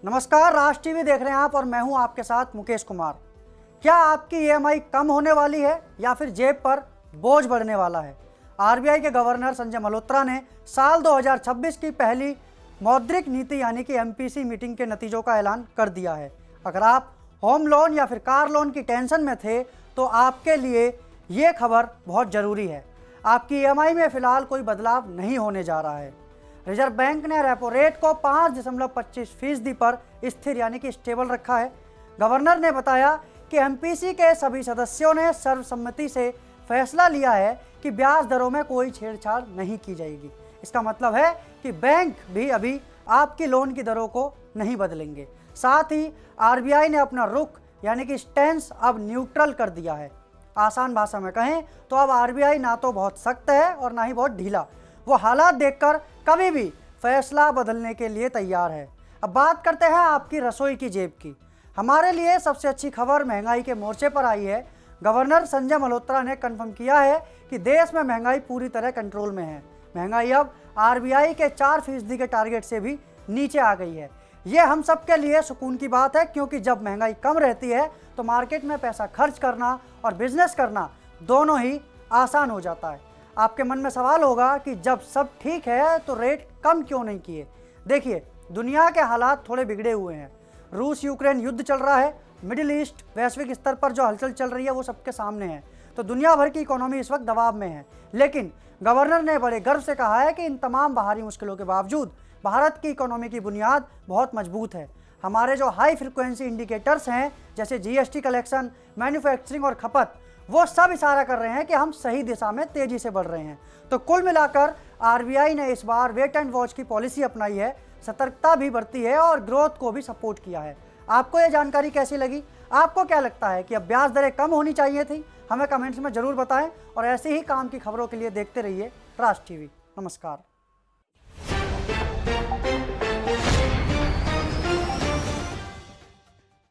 नमस्कार, राज टीवी देख रहे हैं आप और मैं हूं आपके साथ मुकेश कुमार। क्या आपकी ईएमआई कम होने वाली है या फिर जेब पर बोझ बढ़ने वाला है? आरबीआई के गवर्नर संजय मल्होत्रा ने साल 2026 की पहली मौद्रिक नीति यानी कि एमपीसी मीटिंग के नतीजों का ऐलान कर दिया है। अगर आप होम लोन या फिर कार लोन की टेंशन में थे तो आपके लिए ये खबर बहुत ज़रूरी है। आपकी ईएमआई में फ़िलहाल कोई बदलाव नहीं होने जा रहा है। रिजर्व बैंक ने रेपो रेट को 5.25% पर स्थिर यानी कि स्टेबल रखा है। गवर्नर ने बताया कि एमपीसी के सभी सदस्यों ने सर्वसम्मति से फैसला लिया है कि ब्याज दरों में कोई छेड़छाड़ नहीं की जाएगी। इसका मतलब है कि बैंक भी अभी आपकी लोन की दरों को नहीं बदलेंगे। साथ ही आरबीआई ने अपना रुख यानी कि स्टैंस अब न्यूट्रल कर दिया है। आसान भाषा में कहें तो अब आरबीआई ना तो बहुत सख्त है और ना ही बहुत ढीला। वो हालात देखकर कभी भी फैसला बदलने के लिए तैयार है। अब बात करते हैं आपकी रसोई की जेब की। हमारे लिए सबसे अच्छी खबर महंगाई के मोर्चे पर आई है। गवर्नर संजय मल्होत्रा ने कन्फर्म किया है कि देश में महंगाई पूरी तरह कंट्रोल में है। महंगाई अब आरबीआई के 4% के टारगेट से भी नीचे आ गई है। ये हम सब के लिए सुकून की बात है, क्योंकि जब महंगाई कम रहती है तो मार्केट में पैसा खर्च करना और बिजनेस करना दोनों ही आसान हो जाता है। आपके मन में सवाल होगा कि जब सब ठीक है तो रेट कम क्यों नहीं किए? देखिए, दुनिया के हालात थोड़े बिगड़े हुए हैं। रूस यूक्रेन युद्ध चल रहा है, मिडिल ईस्ट वैश्विक स्तर पर जो हलचल चल रही है वो सबके सामने है। तो दुनिया भर की इकोनॉमी इस वक्त दबाव में है। लेकिन गवर्नर ने बड़े गर्व से कहा है कि इन तमाम बाहरी मुश्किलों के बावजूद भारत की इकोनॉमी की बुनियाद बहुत मजबूत है। हमारे जो हाई फ्रिक्वेंसी इंडिकेटर्स हैं जैसे जीएसटी कलेक्शन, मैन्युफैक्चरिंग और खपत, वो सब इशारा कर रहे हैं कि हम सही दिशा में तेजी से बढ़ रहे हैं। तो कुल मिलाकर आरबीआई ने इस बार वेट एंड वॉच की पॉलिसी अपनाई है, सतर्कता भी बरती है और ग्रोथ को भी सपोर्ट किया है। आपको ये जानकारी कैसी लगी? आपको क्या लगता है कि अब ब्याज दरें कम होनी चाहिए थी? हमें कमेंट्स में ज़रूर बताएं और ऐसे ही काम की खबरों के लिए देखते रहिए राज टीवी। नमस्कार।